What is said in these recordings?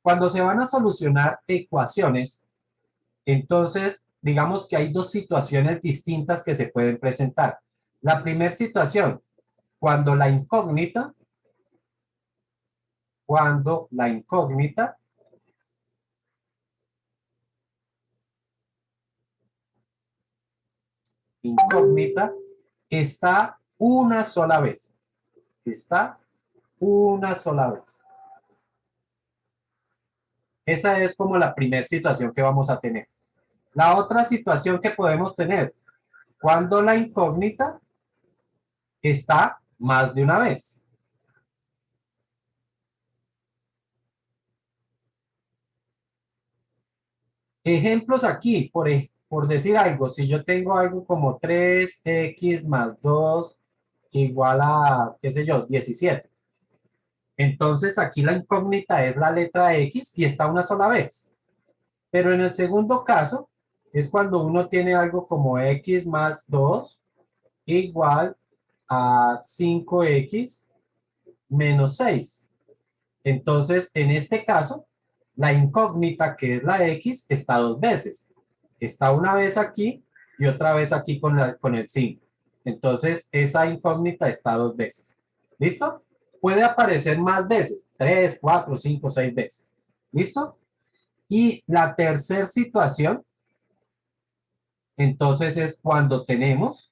Cuando se van a solucionar ecuaciones, entonces digamos que hay dos situaciones distintas que se pueden presentar. La primera situación, cuando la incógnita está una sola vez. Está una sola vez. Esa es como la primera situación que vamos a tener. La otra situación que podemos tener, cuando la incógnita está más de una vez. Ejemplos aquí, por decir algo, si yo tengo algo como 3x más 2 igual a, qué sé yo, 17. Entonces aquí la incógnita es la letra X y está una sola vez. Pero en el segundo caso es cuando uno tiene algo como X más 2 igual a 5X menos 6. Entonces, en este caso, la incógnita, que es la X, está dos veces. Está una vez aquí y otra vez aquí con el 5. Entonces, esa incógnita está dos veces. ¿Listo? Puede aparecer más veces, 3, 4, 5, 6 veces. ¿Listo? Y la tercera situación, entonces, es cuando tenemos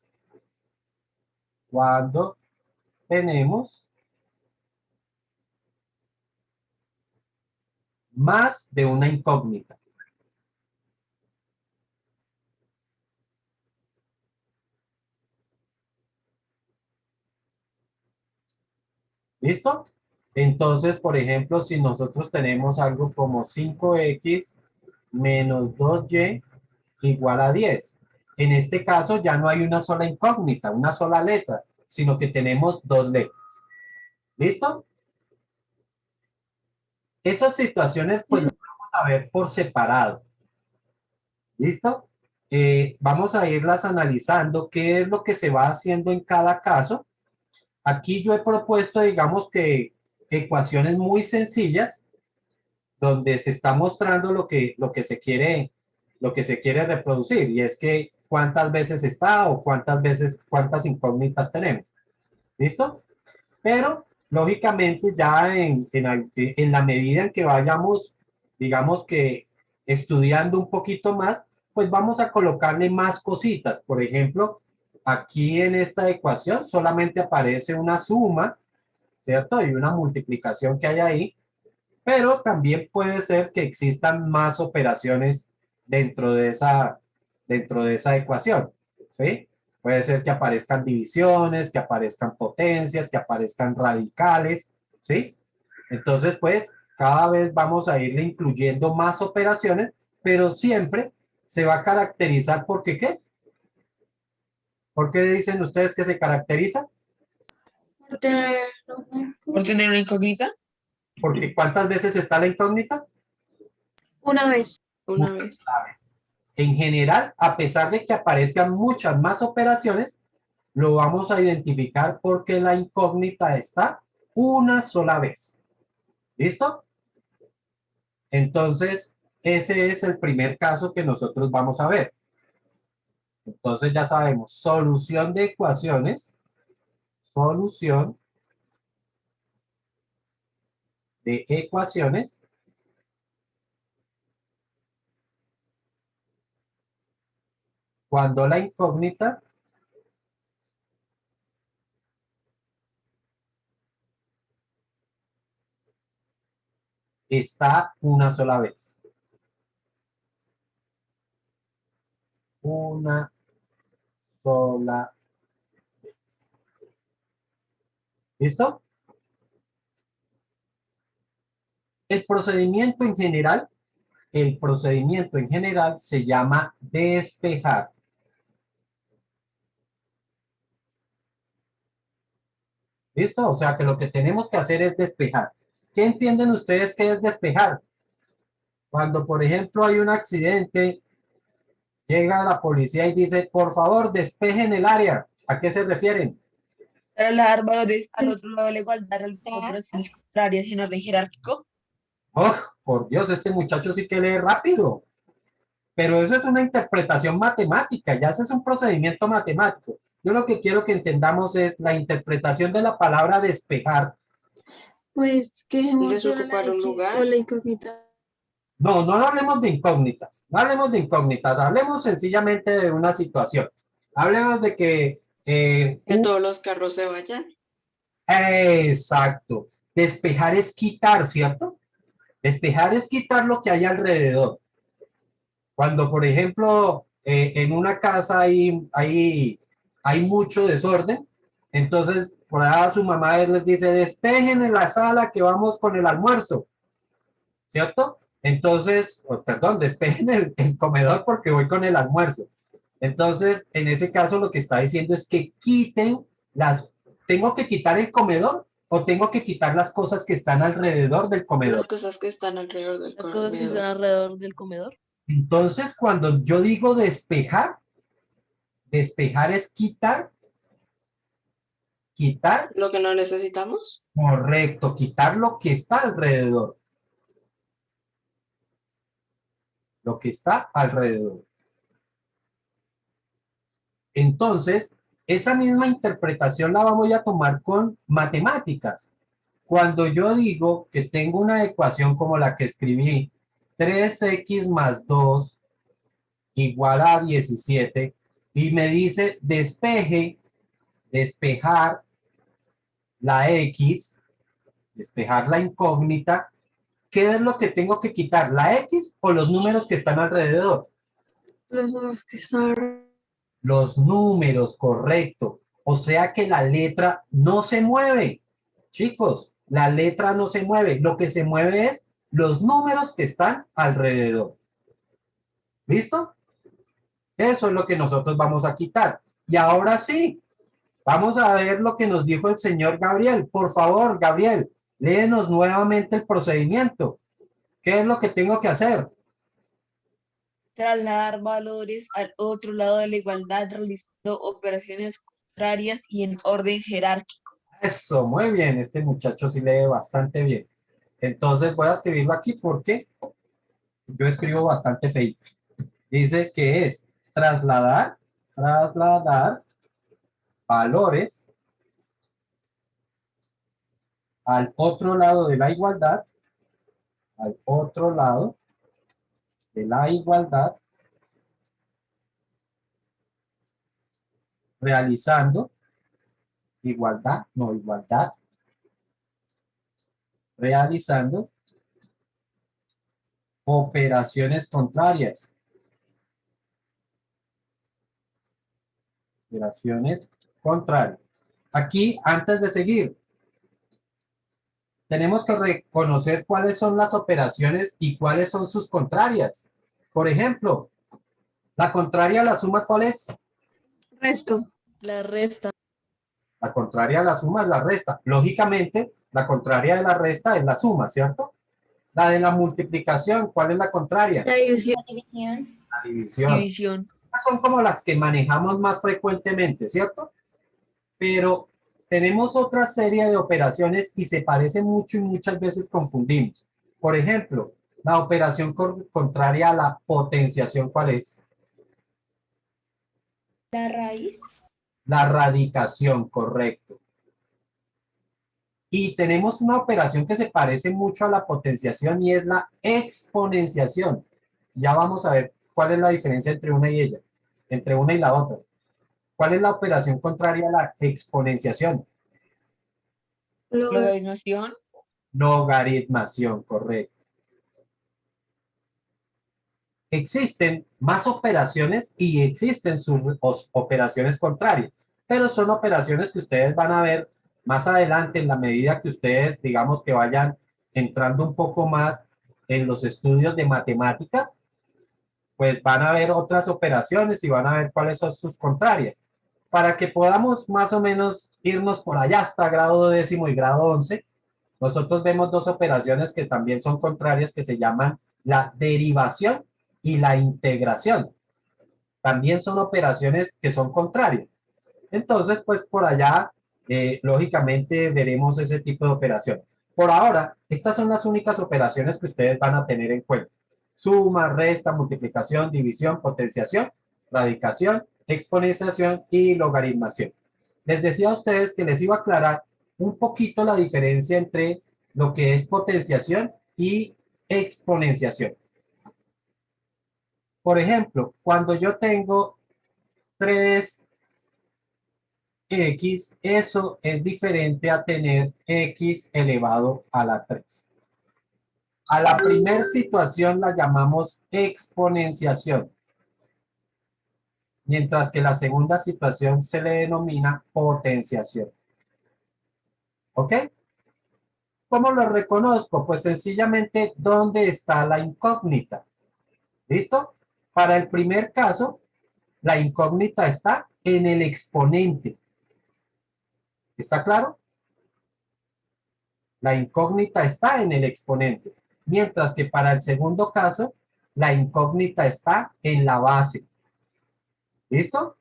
más de una incógnita. ¿Listo? Entonces, por ejemplo, si nosotros tenemos algo como 5x menos 2y igual a 10. En este caso ya no hay una sola incógnita, una sola letra, sino que tenemos dos letras. ¿Listo? Esas situaciones pues las vamos a ver por separado. ¿Listo? Vamos a irlas analizando qué es lo que se va haciendo en cada caso. Aquí yo he propuesto, digamos que ecuaciones muy sencillas donde se está mostrando lo que se quiere reproducir, y es que cuántas veces está o cuántas incógnitas tenemos. ¿Listo? Pero, lógicamente, ya en la medida en que vayamos, digamos que estudiando un poquito más, pues vamos a colocarle más cositas. Por ejemplo, aquí en esta ecuación solamente aparece una suma, ¿cierto? Y una multiplicación que hay ahí, pero también puede ser que existan más operaciones dentro dentro de esa ecuación, ¿sí? Puede ser que aparezcan divisiones, que aparezcan potencias, que aparezcan radicales, ¿sí? Entonces, pues, cada vez vamos a irle incluyendo más operaciones, pero siempre se va a caracterizar ¿por qué? ¿Por qué dicen ustedes que se caracteriza? Por tener ¿Por tener una incógnita? Porque ¿cuántas veces está la incógnita? una vez. Una vez. En general, a pesar de que aparezcan muchas más operaciones, lo vamos a identificar porque la incógnita está una sola vez. ¿Listo? Entonces, ese es el primer caso que nosotros vamos a ver. Entonces ya sabemos, solución de ecuaciones, solución de ecuaciones cuando la incógnita está una sola vez. Una sola vez. ¿Listo? El procedimiento en general, se llama despejar. ¿Listo? O sea que lo que tenemos que hacer es despejar. ¿Qué entienden ustedes que es despejar? Cuando, por ejemplo, hay un accidente, llega la policía y dice, por favor, despejen el área. ¿A qué se refieren? Trasladar valores al otro lado de la igualdad, realizar operaciones contrarias en orden jerárquico. Oh, por Dios, este muchacho sí que lee rápido. Pero eso es una interpretación matemática, ya ese es un procedimiento matemático. Yo lo que quiero que entendamos es la interpretación de la palabra despejar. Pues que dejemos solo la Desocupar un X lugar. o la incógnita. No, no hablemos de incógnitas, no hablemos de incógnitas, hablemos sencillamente de una situación. Hablemos de que... Que todos los carros se vayan. exacto. Despejar es quitar, ¿cierto? Despejar es quitar lo que hay alrededor. Cuando, por ejemplo, en una casa hay mucho desorden, entonces por ahí su mamá les dice, despejen en la sala que vamos con el almuerzo, ¿cierto? Entonces, perdón, despejen el comedor porque voy con el almuerzo. Entonces, en ese caso lo que está diciendo es que quiten ¿tengo que quitar el comedor o tengo que quitar las cosas que están alrededor del comedor? Las cosas que están alrededor del Las cosas que están comedor. alrededor del comedor. Entonces, cuando yo digo despejar es quitar, Lo que no necesitamos. correcto, quitar lo que está alrededor. Lo que está alrededor. Entonces, esa misma interpretación la vamos a tomar con matemáticas. Cuando yo digo que tengo una ecuación como la que escribí, 3x más 2 igual a 17, y me dice despejar la X, despejar la incógnita, ¿qué es lo que tengo que quitar? ¿La X o los números que están alrededor? Los dos que están. Los números, correcto. O sea que la letra no se mueve. Chicos, la letra no se mueve. Lo que se mueve es los números que están alrededor. ¿Listo? Eso es lo que nosotros vamos a quitar. Y ahora sí, vamos a ver lo que nos dijo el señor Gabriel. Por favor, Gabriel, léenos nuevamente el procedimiento. ¿Qué es lo que tengo que hacer? Trasladar valores al otro lado de la igualdad realizando operaciones contrarias y en orden jerárquico. Eso, muy bien. Este muchacho sí lee bastante bien. Entonces voy a escribirlo aquí porque yo escribo bastante feo. Dice que es trasladar valores al otro lado de la igualdad, al otro lado de la igualdad, realizando igualdad, realizando operaciones contrarias. Operaciones contrarias. Aquí, antes de seguir, tenemos que reconocer cuáles son las operaciones y cuáles son sus contrarias. Por ejemplo, la contraria a la suma, ¿cuál es? Resto. La resta. La contraria a la suma es la resta. Lógicamente, la contraria de la resta es la suma, ¿cierto? La de la multiplicación, ¿cuál es la contraria? La división. La división. División. Son como las que manejamos más frecuentemente, ¿cierto? Pero tenemos otra serie de operaciones y se parecen mucho y muchas veces confundimos. Por ejemplo, la operación contraria a la potenciación, ¿cuál es? La raíz. La radicación, correcto. Y tenemos una operación que se parece mucho a la potenciación y es la exponenciación. Ya vamos a ver cuál es la diferencia entre una y ella, entre una y la otra. ¿Cuál es la operación contraria a la exponenciación? Logaritmación. Logaritmación, correcto. Existen más operaciones y existen sus operaciones contrarias, pero son operaciones que ustedes van a ver más adelante en la medida que ustedes, digamos, que vayan entrando un poco más en los estudios de matemáticas, pues van a ver otras operaciones y van a ver cuáles son sus contrarias. Para que podamos más o menos irnos por allá hasta grado 10º y grado 11, nosotros vemos dos operaciones que también son contrarias que se llaman la derivación y la integración. También son operaciones que son contrarias. Entonces, pues por allá, lógicamente veremos ese tipo de operaciones. Por ahora, estas son las únicas operaciones que ustedes van a tener en cuenta. Suma, resta, multiplicación, división, potenciación, radicación, exponenciación y logaritmación. Les decía a ustedes que les iba a aclarar un poquito la diferencia entre lo que es potenciación y exponenciación. Por ejemplo, cuando yo tengo 3x, eso es diferente a tener x elevado a la 3. A la primera situación la llamamos exponenciación, mientras que la segunda situación se le denomina potenciación. ¿Ok? ¿Cómo lo reconozco? Pues sencillamente, ¿dónde está la incógnita? ¿Listo? Para el primer caso, la incógnita está en el exponente. ¿Está claro? La incógnita está en el exponente. Mientras que para el segundo caso, la incógnita está en la base. ¿Listo?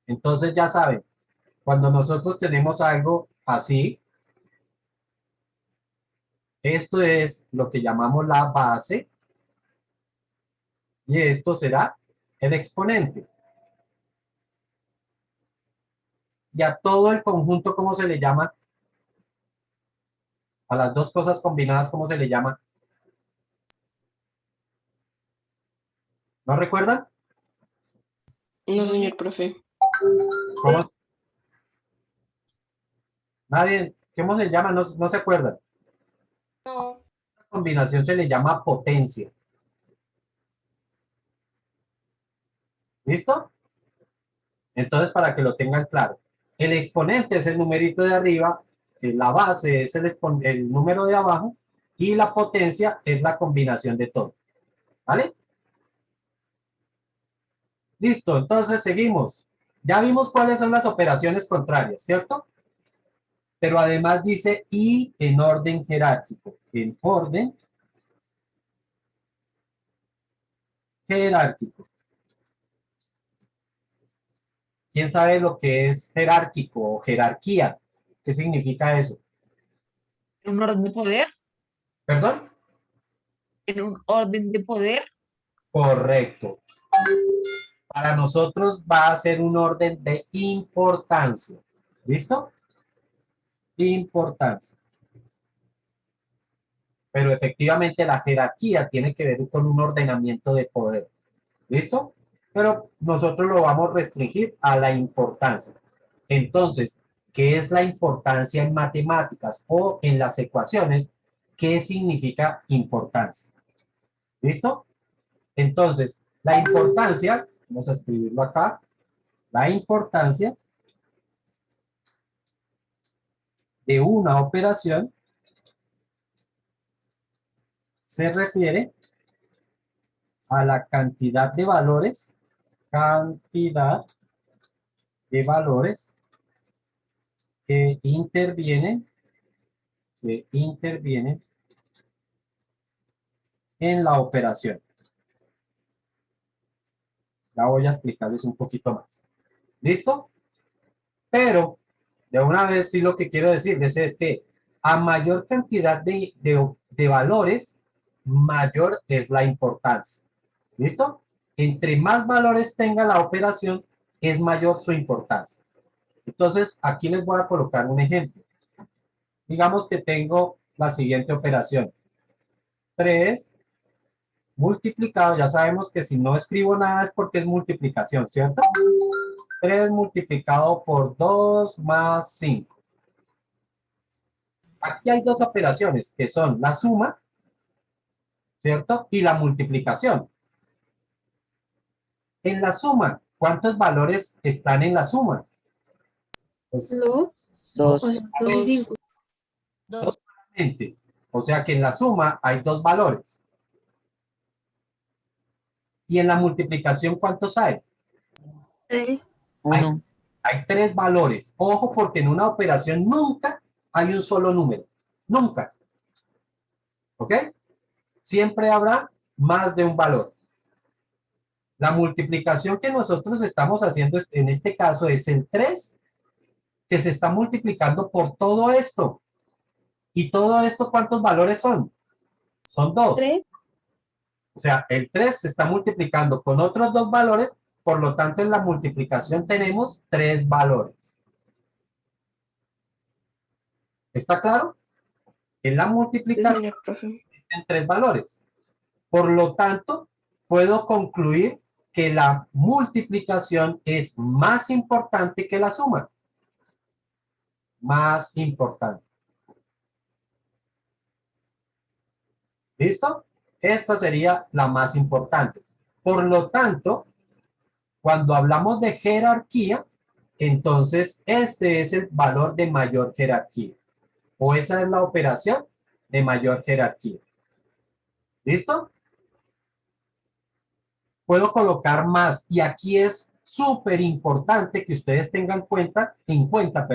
Entonces ya saben, cuando nosotros tenemos algo así, esto es lo que llamamos la base y esto será el exponente. Y a todo el conjunto, ¿cómo se le llama? A las dos cosas combinadas, ¿cómo se le llama? ¿No recuerdan? No, señor profe. ¿Cómo? Nadie, ¿cómo se llama? No, no se acuerdan. No. La combinación se le llama potencia. ¿Listo? Entonces, para que lo tengan claro, el exponente es el numerito de arriba, la base es el número de abajo y la potencia es la combinación de todo. ¿Vale? Listo, entonces seguimos. Ya vimos cuáles son las operaciones contrarias, ¿cierto? Pero además dice y en orden jerárquico. En orden jerárquico. ¿Quién sabe lo que es jerárquico o jerarquía? ¿Qué significa eso? ¿En un orden de poder? ¿Perdón? ¿En un orden de poder? Correcto. Para nosotros va a ser un orden de importancia. ¿Listo? Importancia. Pero efectivamente la jerarquía tiene que ver con un ordenamiento de poder. ¿Listo? Pero nosotros lo vamos a restringir a la importancia. Entonces, ¿qué es la importancia en matemáticas o en las ecuaciones? ¿Qué significa importancia? ¿Listo? Entonces, la importancia, vamos a escribirlo acá, la importancia de una operación se refiere a la cantidad de valores que intervienen en la operación. Ya voy a explicarles un poquito más. ¿Listo? Pero, de una vez sí lo que quiero decirles es que a mayor cantidad de valores, mayor es la importancia. ¿Listo? Entre más valores tenga la operación, es mayor su importancia. Entonces, aquí les voy a colocar un ejemplo. Digamos que tengo la siguiente operación. 3 multiplicado, ya sabemos que si no escribo nada es porque es multiplicación, ¿cierto? 3 multiplicado por 2 más 5. Aquí hay dos operaciones que son la suma, ¿cierto? Y la multiplicación. En la suma, ¿cuántos valores están en la suma? Pues, Dos. Dos. 2 y 5. Dos. o sea que en la suma hay dos valores. Y en la multiplicación, ¿cuántos hay? 3. Uno. Hay 3 valores. Ojo, porque en una operación nunca hay un solo número. Nunca. ¿Ok? Siempre habrá más de un valor. La multiplicación que nosotros estamos haciendo en este caso es el 3 que se está multiplicando por todo esto. ¿Y todo esto cuántos valores son? Son 2. 3. O sea, el 3 se está multiplicando con otros 2 valores, por lo tanto en la multiplicación tenemos 3 valores. ¿Está claro? En la Sí, multiplicación señor profe. en 3 valores. Por lo tanto, puedo concluir que la multiplicación es más importante que la suma. Más importante. ¿Listo? Esta sería la más importante. Por lo tanto, cuando hablamos de jerarquía, entonces este es el valor de mayor jerarquía. O esa es la operación de mayor jerarquía. ¿Listo? Puedo colocar más y aquí es súper importante que ustedes tengan en cuenta,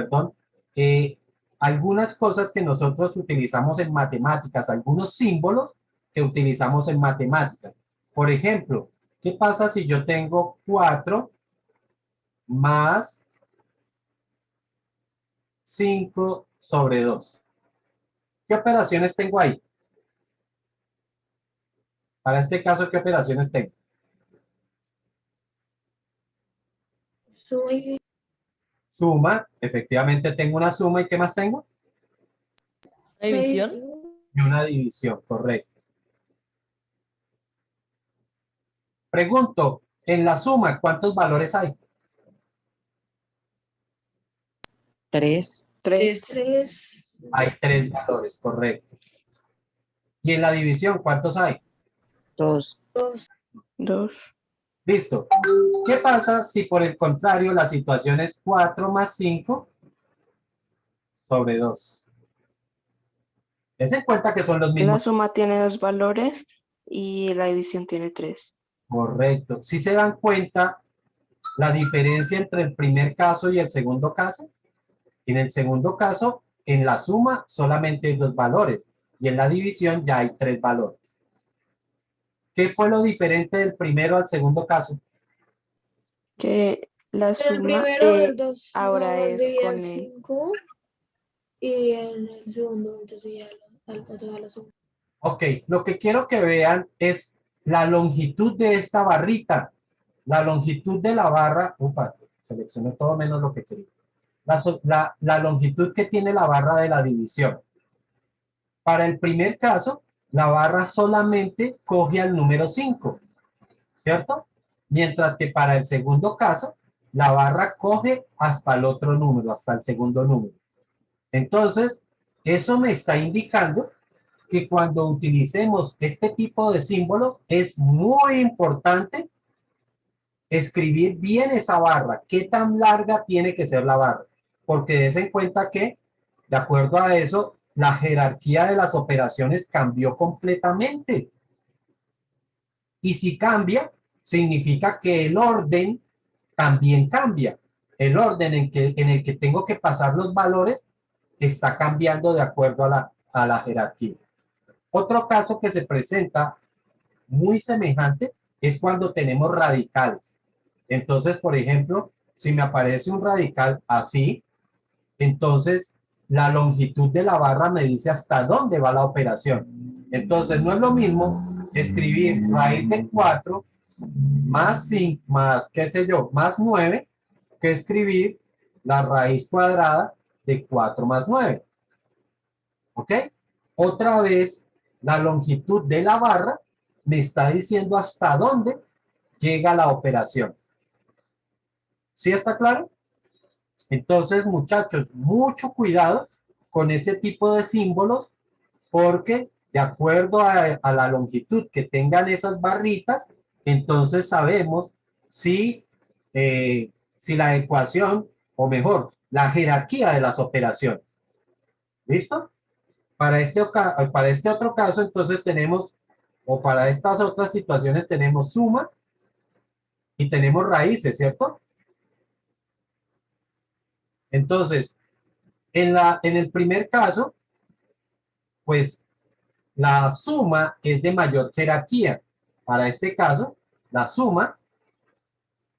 algunas cosas que nosotros utilizamos en matemáticas, algunos símbolos que utilizamos en matemáticas. Por ejemplo, ¿qué pasa si yo tengo 4 más 5 sobre 2? ¿Qué operaciones tengo ahí? Para este caso, ¿qué operaciones tengo? Suma, efectivamente tengo una suma, ¿y qué más tengo? ¿División? Y una división, correcto. Pregunto, en la suma, ¿cuántos valores hay? 3. 3. Hay 3 valores, correcto. ¿Y en la división, cuántos hay? 2. 2. Listo. ¿Qué pasa si por el contrario la situación es 4 más 5 sobre 2? Ten en cuenta que son los La mismos. suma tiene 2 valores y la división tiene 3. Correcto. Si se dan cuenta la diferencia entre el primer caso y el segundo caso, en el segundo caso, en la suma solamente hay 2 valores y en la división ya hay 3 valores. ¿Qué fue lo diferente del primero al segundo caso? Que la En el suma primero, el 2 ahora es dividía con el el... 5 y en el segundo entonces ya la suma. Ok, lo que quiero que vean es la longitud de esta barrita. La longitud de la barra, seleccioné todo menos lo que quería. La longitud que tiene la barra de la división. Para el primer caso, la barra solamente coge al número 5, ¿cierto? Mientras que para el segundo caso, la barra coge hasta el otro número, hasta el segundo número. Entonces, eso me está indicando que cuando utilicemos este tipo de símbolos es muy importante escribir bien esa barra. ¿Qué tan larga tiene que ser la barra? Porque des en cuenta que, de acuerdo a eso, la jerarquía de las operaciones cambió completamente. Y si cambia, significa que el orden también cambia. El orden en el que tengo que pasar los valores está cambiando de acuerdo a la jerarquía. Otro caso que se presenta muy semejante es cuando tenemos radicales. Entonces, por ejemplo, si me aparece un radical así, entonces la longitud de la barra me dice hasta dónde va la operación. Entonces, no es lo mismo escribir raíz de 4 más 5, más, qué sé yo, más 9, que escribir la raíz cuadrada de 4 más 9. ¿Ok? Otra vez, la longitud de la barra me está diciendo hasta dónde llega la operación. ¿Sí está claro? Entonces, muchachos, mucho cuidado con ese tipo de símbolos porque de acuerdo a la longitud que tengan esas barritas, entonces sabemos si, si la ecuación, o mejor, la jerarquía de las operaciones. ¿Listo? Para este otro caso, entonces tenemos, o para estas otras situaciones tenemos suma y tenemos raíces, ¿cierto? Entonces, en el primer caso, pues la suma es de mayor jerarquía. Para este caso, la suma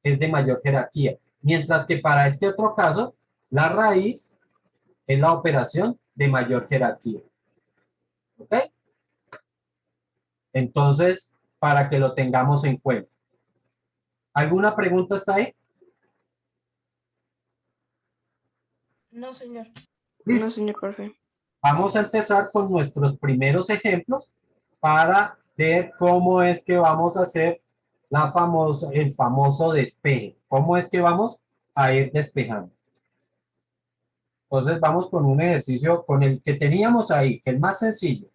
es de mayor jerarquía. Mientras que para este otro caso, la raíz es la operación de mayor jerarquía. ¿Ok? Entonces, para que lo tengamos en cuenta. ¿Alguna pregunta hasta ahí? No, señor. No, señor profe. Vamos a empezar con nuestros primeros ejemplos para ver cómo es que vamos a hacer el famoso despeje. ¿Cómo es que vamos a ir despejando? Entonces vamos con un ejercicio con el que teníamos ahí, que es más sencillo.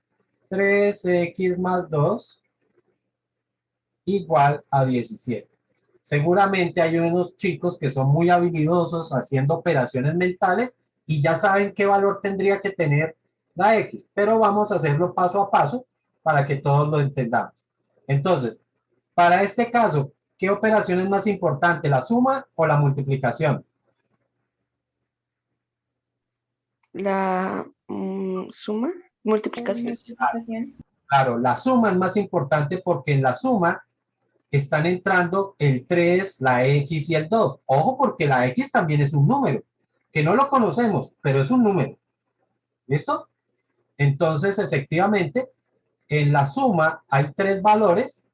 3x más 2 igual a 17. Seguramente hay unos chicos que son muy habilidosos haciendo operaciones mentales y ya saben qué valor tendría que tener la x, pero vamos a hacerlo paso a paso para que todos lo entendamos. Entonces, para este caso, ¿qué operación es más importante, la suma o la multiplicación? La suma, multiplicación. Multiplicación. Claro, la suma es más importante porque en la suma están entrando el 3, la X y el 2. Ojo porque la X también es un número, que no lo conocemos, pero es un número. ¿Listo? Entonces, efectivamente, en la suma hay 3 valores,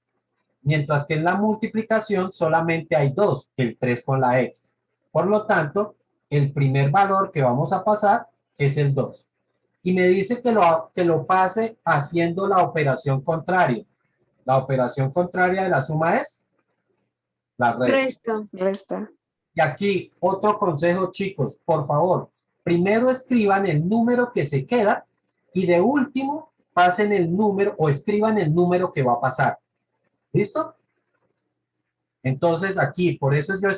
mientras que en la multiplicación solamente hay 2, el 3 con la X. Por lo tanto, el primer valor que vamos a pasar es el 2. Y me dice que lo pase haciendo la operación contraria. La operación contraria de la suma es la resta. Resta. Resta. Y aquí otro consejo, chicos, por favor, primero escriban el número que se queda y de último pasen el número o escriban el número que va a pasar. ¿Listo? Entonces aquí, por eso yo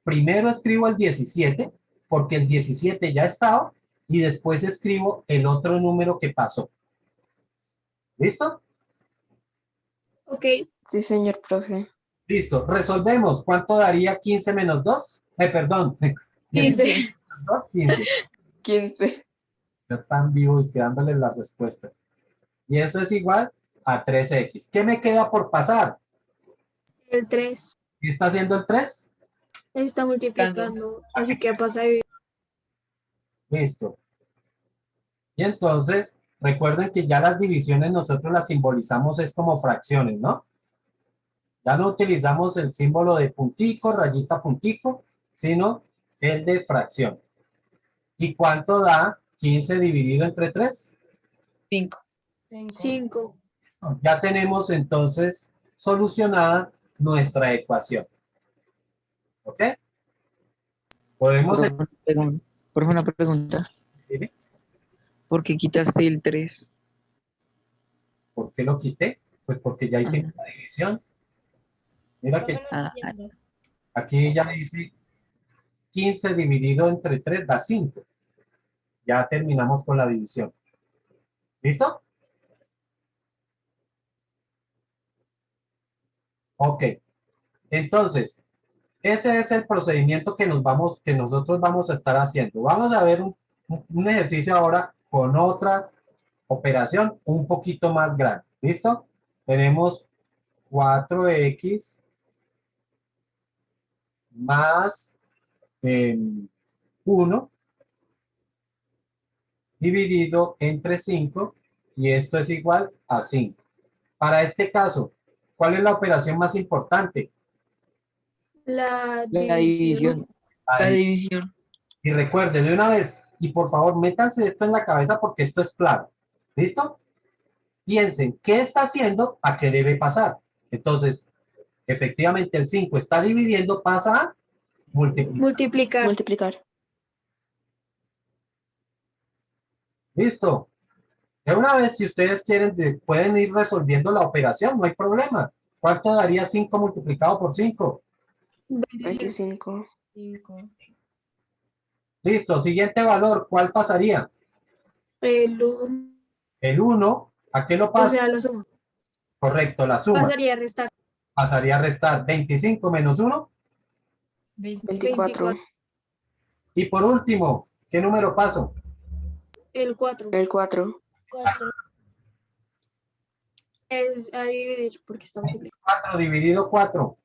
primero escribo el 17, porque el 17 ya estaba, y después escribo el otro número que pasó. ¿Listo? Ok. Sí, señor profe. Listo. Resolvemos. ¿Cuánto daría 15 menos 2? Perdón. 15. 17 menos 2, 15. 15. Yo tan vivo y dándole las respuestas. Y eso es igual a 3x. ¿Qué me queda por pasar? El 3. ¿Qué está haciendo el 3? Está multiplicando. Así que pasa de Listo. Y entonces, recuerden que ya las divisiones nosotros las simbolizamos es como fracciones, ¿no? Ya no utilizamos el símbolo de puntico, rayita, puntico, sino el de fracción. ¿Y cuánto da 15 dividido entre 3? 5. 5. Ya tenemos entonces solucionada nuestra ecuación. ¿Ok? Podemos... Una pregunta. ¿Sí? ¿Por qué quitaste el 3? ¿Por qué lo quité? Pues porque ya hicimos la división. Mira que aquí ya dice 15 dividido entre 3 da 5. Ya terminamos con la división. ¿Listo? Ok. Entonces, ese es el procedimiento que nosotros vamos a estar haciendo. Vamos a ver un ejercicio ahora con otra operación un poquito más grande. ¿Listo? Tenemos 4x más 1 dividido entre 5 y esto es igual a 5. Para este caso, ¿cuál es la operación más importante? La La división. división. La división. Y recuerden de una vez, y por favor, métanse esto en la cabeza porque esto es claro. ¿Listo? Piensen, ¿qué está haciendo? ¿A qué debe pasar? Entonces, efectivamente, el 5 está dividiendo, pasa a multiplicar. Multiplicar. Multiplicar. ¿Listo? De una vez, si ustedes quieren, pueden ir resolviendo la operación, no hay problema. ¿Cuánto daría 5 multiplicado por 5? 25. Listo, siguiente valor, ¿cuál pasaría? El 1. El 1, ¿a qué lo O pasa? sea, la suma. Correcto, la suma. Pasaría a restar. Pasaría a restar 25 menos 1. 24. Y por último, ¿qué número paso? El 4. El 4. Es a dividir porque está multiplicando. 4 dividido 4.